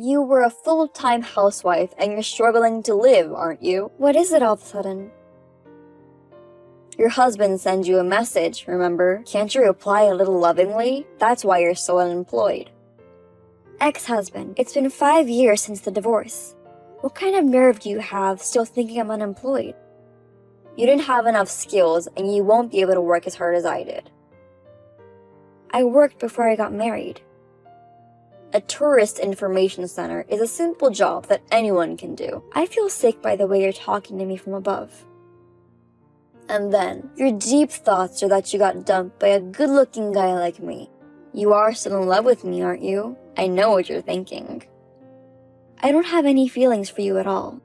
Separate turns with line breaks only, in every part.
You were a full-time housewife and you're struggling to live, aren't you? What is it all of a sudden? Your husband sends you a message, remember? Can't you reply a little lovingly? That's why you're so unemployed. Ex-husband, it's been 5 years since the divorce. What kind of nerve do you have still thinking I'm unemployed? You didn't have enough skills and you won't be able to work as hard as I did. I worked before I got married. A tourist information center is a simple job that anyone can do. I feel sick by the way you're talking to me from above. And then, your deep thoughts are that you got dumped by a good-looking guy like me. You are still in love with me, aren't you? I know what you're thinking. I don't have any feelings for you at all.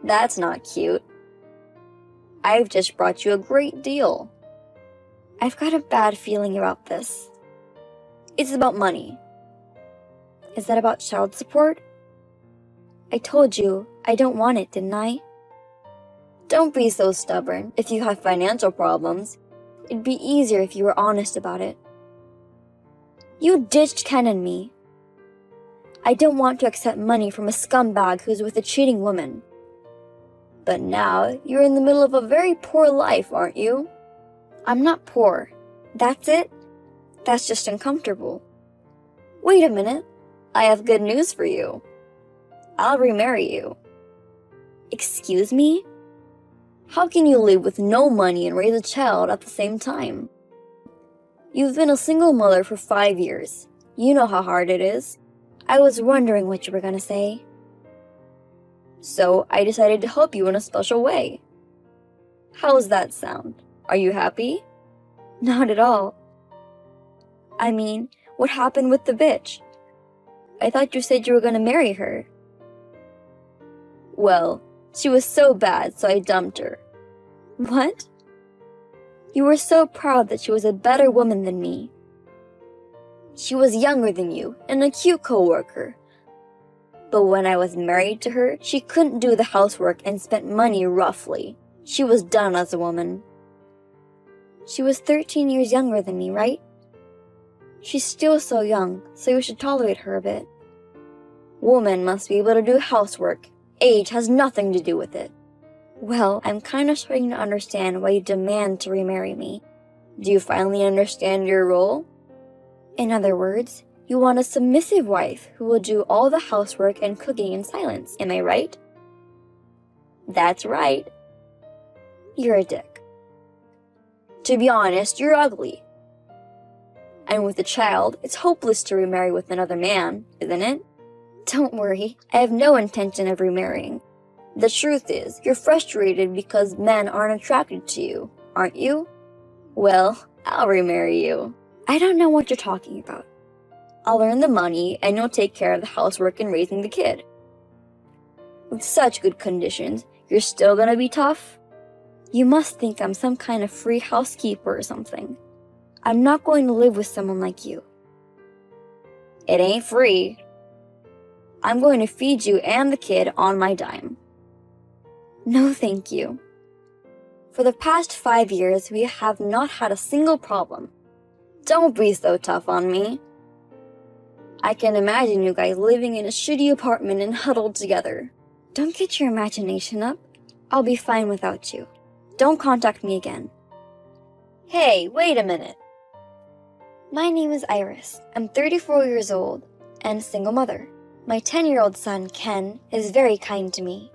That's not cute. I've just brought you a great deal. I've got a bad feeling about this. It's about money. Is that about child support? I told you I don't want it, didn't I? Don't be so stubborn. If you have financial problems, it'd be easier if you were honest about it. You ditched Ken and me. I don't want to accept money from a scumbag who's with a cheating woman. But now, you're in the middle of a very poor life, aren't you? I'm not poor. That's it? That's just uncomfortable. Wait a minute. I have good news for you. I'll remarry you. Excuse me? How can you live with no money and raise a child at the same time? You've been a single mother for 5 years. You know how hard it is. I was wondering what you were gonna say. So I decided to help you in a special way. How's that sound? Are you happy? Not at all. I mean, what happened with the bitch? I thought you said you were gonna marry her. Well, she was so bad, so I dumped her. What? You were so proud that she was a better woman than me. She was younger than you and a cute coworker. But when I was married to her, she couldn't do the housework and spent money roughly. She was done as a woman. She was 13 years younger than me, right? She's still so young, so you should tolerate her a bit. Women must be able to do housework. Age has nothing to do with it. Well, I'm kind of starting to understand why you demand to remarry me. Do you finally understand your role? In other words, you want a submissive wife who will do all the housework and cooking in silence, am I right? That's right. You're a dick. To be honest, you're ugly. And with a child, it's hopeless to remarry with another man, isn't it? Don't worry, I have no intention of remarrying. The truth is, you're frustrated because men aren't attracted to you, aren't you? Well, I'll remarry you. I don't know what you're talking about. I'll earn the money and you'll take care of the housework and raising the kid. With such good conditions, you're still gonna be tough? You must think I'm some kind of free housekeeper or something. I'm not going to live with someone like you. It ain't free. I'm going to feed you and the kid on my dime. No, thank you. For the past 5 years, we have not had a single problem. Don't be so tough on me. I can imagine you guys living in a shitty apartment and huddled together. Don't get your imagination up. I'll be fine without you. Don't contact me again. Hey, wait a minute. My name is Iris. I'm 34 years old and a single mother. My 10-year-old son, Ken, is very kind to me.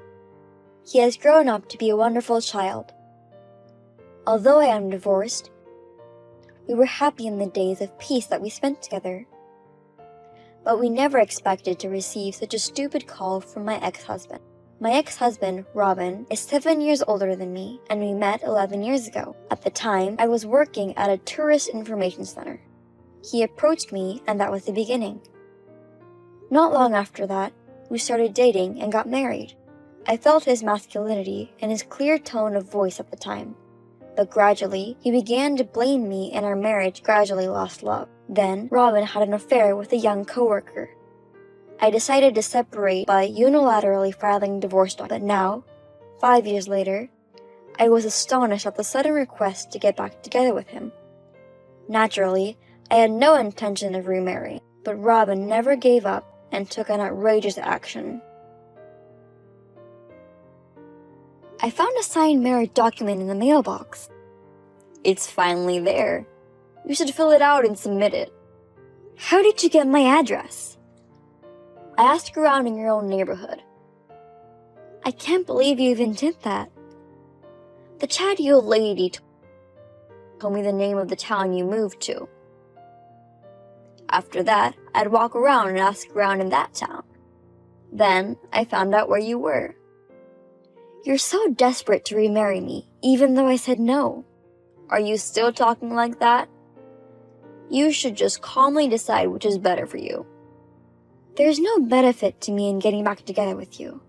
He has grown up to be a wonderful child. Although I am divorced, we were happy in the days of peace that we spent together. But we never expected to receive such a stupid call from my ex-husband. My ex-husband, Robin, is 7 years older than me, and we met 11 years ago. At the time, I was working at a tourist information center. He approached me, and that was the beginning. Not long after that, we started dating and got married. I felt his masculinity and his clear tone of voice at the time. But gradually, he began to blame me and our marriage gradually lost love. Then, Robin had an affair with a young coworker. I decided to separate by unilaterally filing divorce documents. But now, 5 years later, I was astonished at the sudden request to get back together with him. Naturally, I had no intention of remarrying, but Robin never gave up and took an outrageous action. I found a signed marriage document in the mailbox. It's finally there. You should fill it out and submit it. How did you get my address? I asked around in your own neighborhood. I can't believe you even did that. The chatty old lady told me the name of the town you moved to. After that, I'd walk around and ask around in that town. Then, I found out where you were. You're so desperate to remarry me, even though I said no. Are you still talking like that? You should just calmly decide which is better for you. There's no benefit to me in getting back together with you.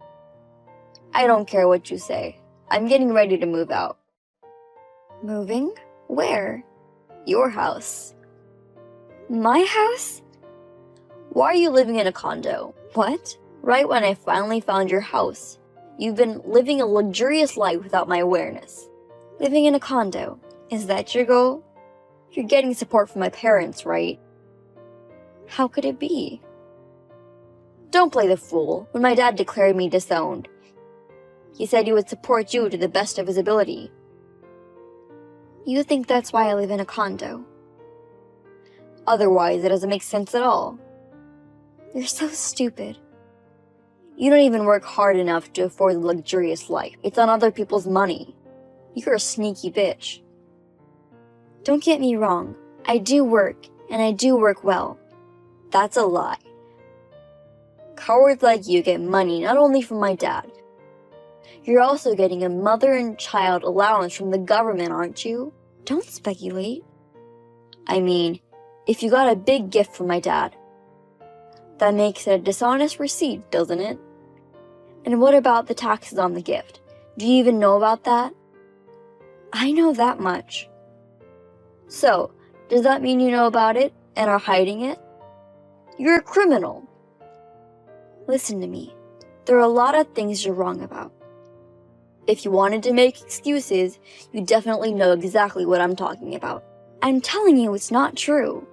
I don't care what you say. I'm getting ready to move out. Moving? Where? Your house. My house? Why are you living in a condo? What? Right when I finally found your house. You've been living a luxurious life without my awareness. Living in a condo. Is that your goal? You're getting support from my parents, right? How could it be? Don't play the fool. When my dad declared me disowned, he said he would support you to the best of his ability. You think that's why I live in a condo? Otherwise, it doesn't make sense at all. You're so stupid. You don't even work hard enough to afford the luxurious life. It's on other people's money. You're a sneaky bitch. Don't get me wrong. I do work, and I do work well. That's a lie. Cowards like you get money not only from my dad. You're also getting a mother and child allowance from the government, aren't you? Don't speculate. I mean, if you got a big gift from my dad, that makes it a dishonest receipt, doesn't it? And what about the taxes on the gift? Do you even know about that? I know that much. So, does that mean you know about it and are hiding it? You're a criminal. Listen to me. There are a lot of things you're wrong about. If you wanted to make excuses, you definitely know exactly what I'm talking about. I'm telling you it's not true.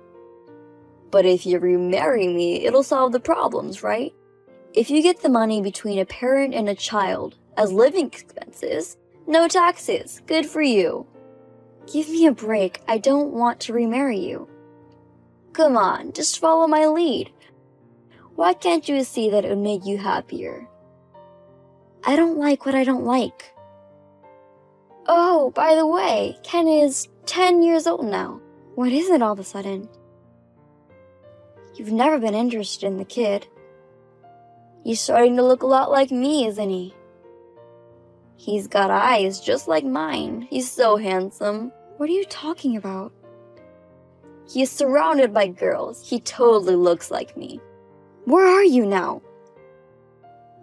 But if you remarry me, it'll solve the problems, right? If you get the money between a parent and a child as living expenses, no taxes. Good for you. Give me a break. I don't want to remarry you. Come on, just follow my lead. Why can't you see that it would make you happier? I don't like what I don't like. Oh, by the way, Ken is 10 years old now. What is it all of a sudden? You've never been interested in the kid. He's starting to look a lot like me, isn't he? He's got eyes just like mine. He's so handsome. What are you talking about? He is surrounded by girls. He totally looks like me. Where are you now?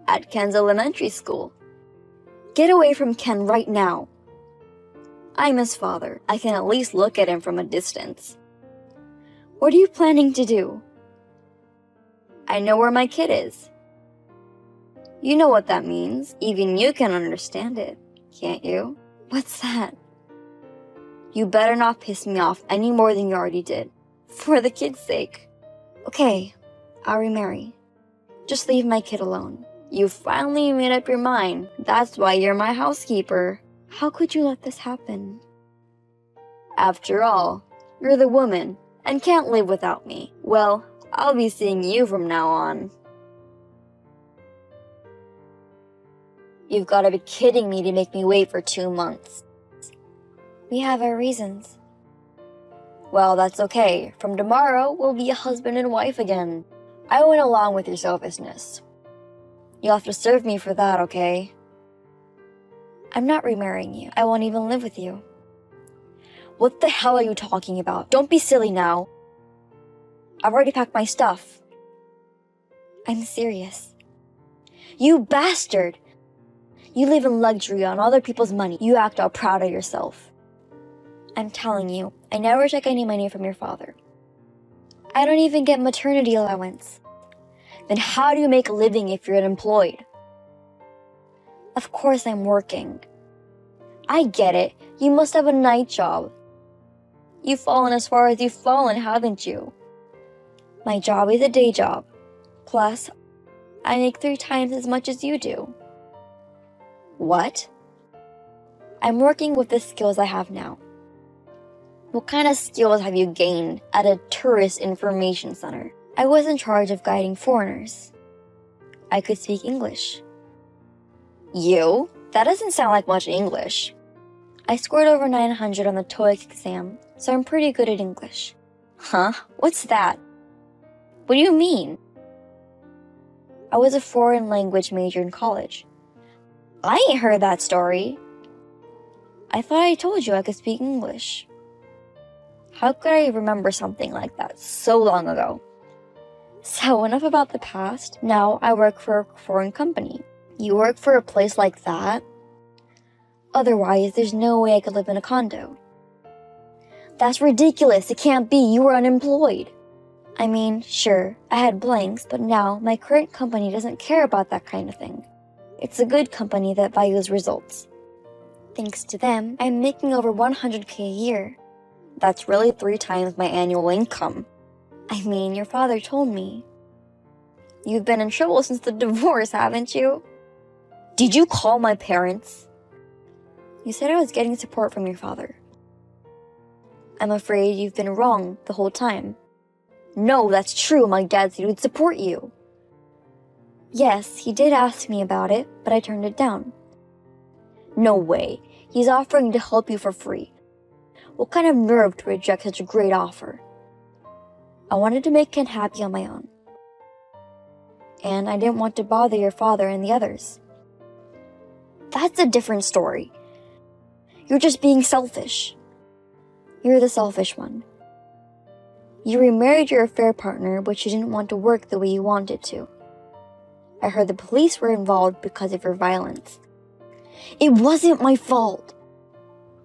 At Ken's elementary school. Get away from Ken right now. I'm his father. I can at least look at him from a distance. What are you planning to do? I know where my kid is. You know what that means. Even you can understand it, can't you? What's that? You better not piss me off any more than you already did. For the kid's sake. Okay, I'll remarry. Just leave my kid alone. You finally made up your mind. That's why you're my housekeeper. How could you let this happen? After all, you're the woman and can't live without me. Well, I'll be seeing you from now on. You've got to be kidding me to make me wait for 2 months. We have our reasons. Well, that's okay. From tomorrow, we'll be a husband and wife again. I went along with your selfishness. You'll have to serve me for that, okay? I'm not remarrying you. I won't even live with you. What the hell are you talking about? Don't be silly now. I've already packed my stuff. I'm serious. You bastard! You live in luxury on other people's money. You act all proud of yourself. I'm telling you, I never took any money from your father. I don't even get maternity allowance. Then how do you make a living if you're unemployed? Of course I'm working. I get it. You must have a night job. You've fallen as far as you've fallen, haven't you? My job is a day job. Plus, I make 3 times as much as you do. What? I'm working with the skills I have now. What kind of skills have you gained at a tourist information center? I was in charge of guiding foreigners. I could speak English. You? That doesn't sound like much English. I scored over 900 on the TOEIC exam, so I'm pretty good at English. Huh? What's that? What do you mean? I was a foreign language major in college. I ain't heard that story. I thought I told you I could speak English. How could I remember something like that so long ago? So enough about the past. Now I work for a foreign company. You work for a place like that? Otherwise, there's no way I could live in a condo. That's ridiculous. It can't be. You were unemployed. I mean, sure, I had blanks, but now my current company doesn't care about that kind of thing. It's a good company that values results. Thanks to them, I'm making over 100K a year. That's really 3 times my annual income. I mean, your father told me. You've been in trouble since the divorce, haven't you? Did you call my parents? You said I was getting support from your father. I'm afraid you've been wrong the whole time. No, that's true. My dad said he would support you. Yes, he did ask me about it, but I turned it down. No way. He's offering to help you for free. What kind of nerve to reject such a great offer? I wanted to make Ken happy on my own. And I didn't want to bother your father and the others. That's a different story. You're just being selfish. You're the selfish one. You remarried your affair partner, but you didn't want to work the way you wanted to. I heard the police were involved because of your violence. It wasn't my fault.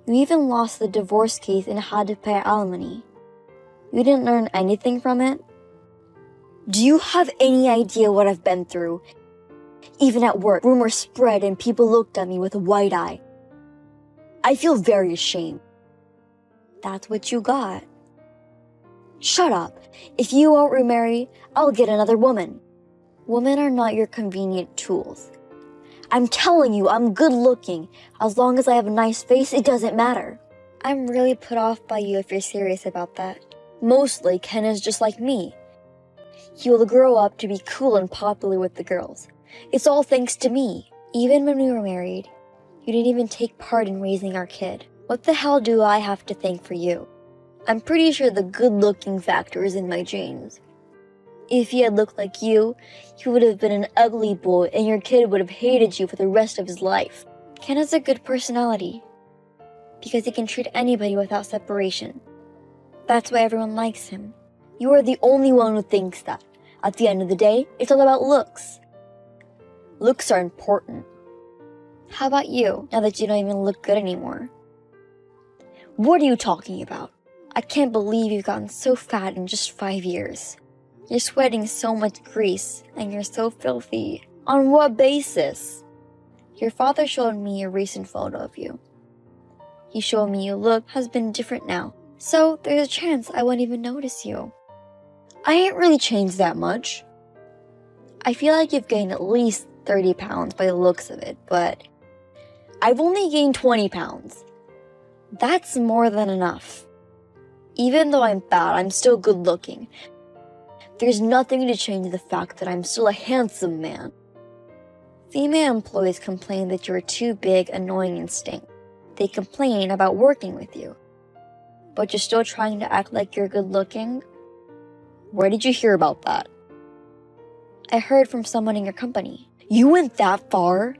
You even lost the divorce case and had to pay alimony. You didn't learn anything from it? Do you have any idea what I've been through? Even at work, rumors spread and people looked at me with a wide eye. I feel very ashamed. That's what you got. Shut up. If you won't remarry, I'll get another woman. Women are not your convenient tools. I'm telling you, I'm good looking. As long as I have a nice face, it doesn't matter. I'm really put off by you if you're serious about that. Mostly, Ken is just like me. He will grow up to be cool and popular with the girls. It's all thanks to me. Even when we were married, you didn't even take part in raising our kid. What the hell do I have to thank for you? I'm pretty sure the good-looking factor is in my genes. If he had looked like you, he would have been an ugly boy and your kid would have hated you for the rest of his life. Ken has a good personality because he can treat anybody without separation. That's why everyone likes him. You are the only one who thinks that. At the end of the day, it's all about looks. Looks are important. How about you, now that you don't even look good anymore? What are you talking about? I can't believe you've gotten so fat in just 5 years. You're sweating so much grease, and you're so filthy. On what basis? Your father showed me a recent photo of you. He showed me your look has been different now, so there's a chance I won't even notice you. I ain't really changed that much. I feel like you've gained at least 30 pounds by the looks of it, but I've only gained 20 pounds. That's more than enough. Even though I'm fat, I'm still good looking. There's nothing to change the fact that I'm still a handsome man. Female employees complain that you're too big, annoying, and stink. They complain about working with you. But you're still trying to act like you're good looking? Where did you hear about that? I heard from someone in your company. You went that far?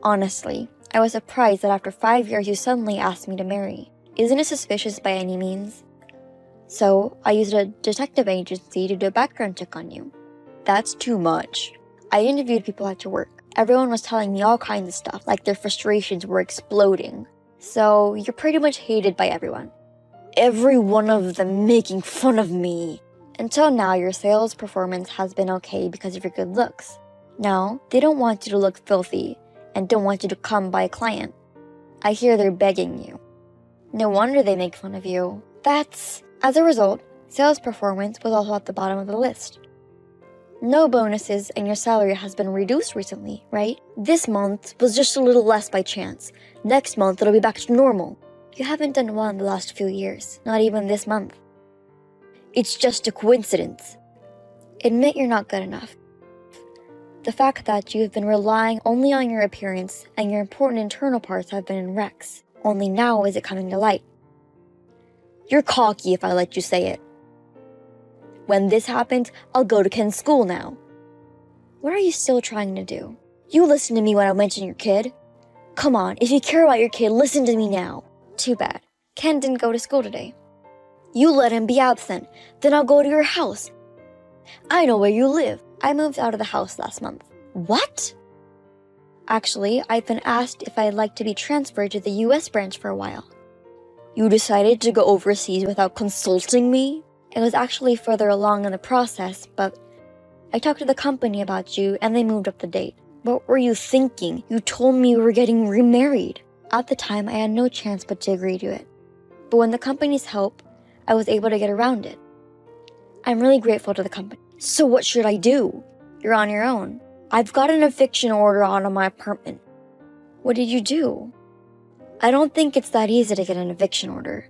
Honestly, I was surprised that after 5 years you suddenly asked me to marry. Isn't it suspicious by any means? So, I used a detective agency to do a background check on you. That's too much. I interviewed people at your work. Everyone was telling me all kinds of stuff, like their frustrations were exploding. So, you're pretty much hated by everyone. Every one of them making fun of me. Until now, your sales performance has been okay because of your good looks. Now, they don't want you to look filthy and don't want you to come by a client. I hear they're begging you. No wonder they make fun of you. As a result, sales performance was also at the bottom of the list. No bonuses and your salary has been reduced recently, right? This month was just a little less by chance. Next month it'll be back to normal. You haven't done well in the last few years, not even this month. It's just a coincidence. Admit you're not good enough. The fact that you've been relying only on your appearance and your important internal parts have been in wrecks. Only now is it coming to light. You're cocky if I let you say it. When this happens, I'll go to Ken's school now. What are you still trying to do? You listened to me when I mentioned your kid. Come on, if you care about your kid, listen to me now. Too bad. Ken didn't go to school today. You let him be absent, then I'll go to your house. I know where you live. I moved out of the house last month. What? Actually, I've been asked if I'd like to be transferred to the US branch for a while. You decided to go overseas without consulting me? It was actually further along in the process, but I talked to the company about you and they moved up the date. What were you thinking? You told me you were getting remarried. At the time, I had no chance but to agree to it. But with the company's help, I was able to get around it. I'm really grateful to the company. So what should I do? You're on your own. I've got an eviction order on my apartment. What did you do? I don't think it's that easy to get an eviction order.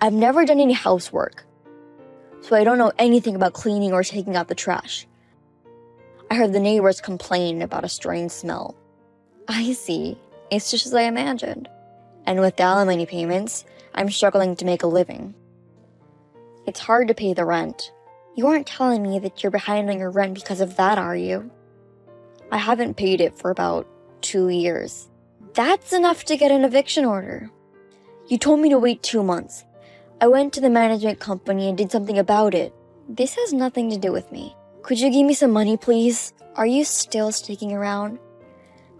I've never done any housework, so I don't know anything about cleaning or taking out the trash. I heard the neighbors complain about a strange smell. I see. It's just as I imagined. And with the alimony payments, I'm struggling to make a living. It's hard to pay the rent. You aren't telling me that you're behind on your rent because of that, are you? I haven't paid it for about 2 years. That's enough to get an eviction order. You told me to wait 2 months. I went to the management company and did something about it. This has nothing to do with me. Could you give me some money, please? Are you still sticking around?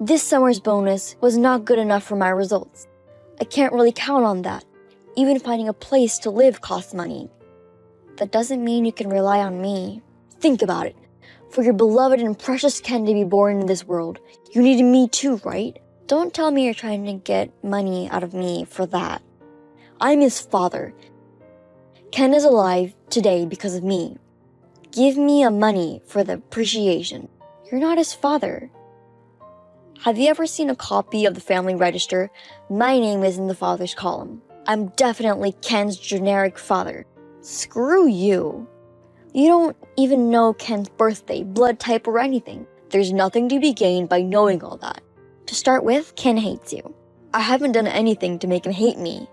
This summer's bonus was not good enough for my results. I can't really count on that. Even finding a place to live costs money. That doesn't mean you can rely on me. Think about it. For your beloved and precious Ken to be born in this world, you needed me too, right? Don't tell me you're trying to get money out of me for that. I'm his father. Ken is alive today because of me. Give me money for the appreciation. You're not his father. Have you ever seen a copy of the family register? My name is in the father's column. I'm definitely Ken's generic father. Screw you. You don't even know Ken's birthday, blood type, or anything. There's nothing to be gained by knowing all that. To start with, Ken hates you. I haven't done anything to make him hate me.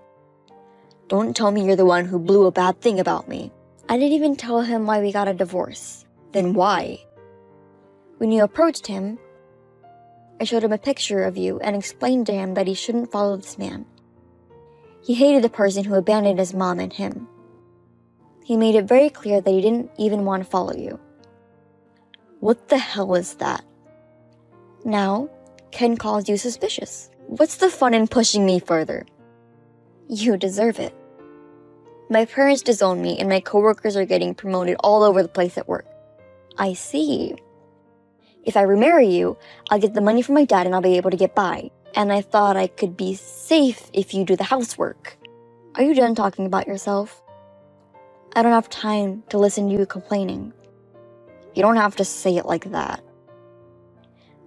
Don't tell me you're the one who blew a bad thing about me. I didn't even tell him why we got a divorce. Then why? When you approached him, I showed him a picture of you and explained to him that he shouldn't follow this man. He hated the person who abandoned his mom and him. He made it very clear that he didn't even want to follow you. What the hell is that? Now, Ken calls you suspicious. What's the fun in pushing me further? You deserve it. My parents disown me and my coworkers are getting promoted all over the place at work. I see. If I remarry you, I'll get the money from my dad and I'll be able to get by. And I thought I could be safe if you do the housework. Are you done talking about yourself? I don't have time to listen to you complaining. You don't have to say it like that.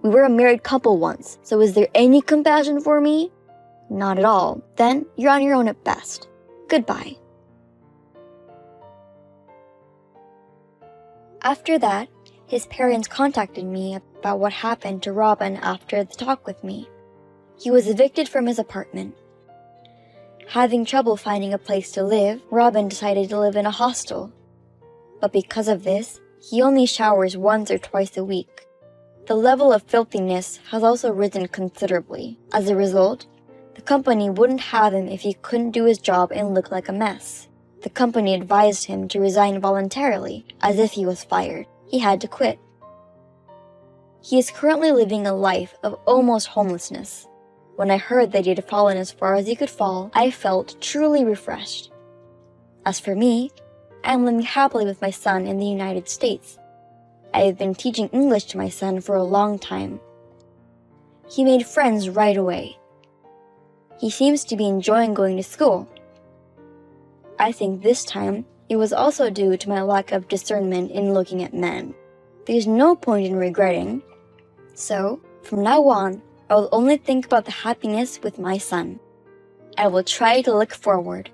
We were a married couple once, so is there any compassion for me? Not at all. Then you're on your own at best. Goodbye. After that, his parents contacted me about what happened to Robin after the talk with me. He was evicted from his apartment. Having trouble finding a place to live, Robin decided to live in a hostel. But because of this, he only showers once or twice a week. The level of filthiness has also risen considerably. As a result, the company wouldn't have him if he couldn't do his job and look like a mess. The company advised him to resign voluntarily, as if he was fired. He had to quit. He is currently living a life of almost homelessness. When I heard that he had fallen as far as he could fall, I felt truly refreshed. As for me, I am living happily with my son in the United States. I have been teaching English to my son for a long time. He made friends right away. He seems to be enjoying going to school. I think this time it was also due to my lack of discernment in looking at men. There's no point in regretting. So, from now on, I will only think about the happiness with my son. I will try to look forward.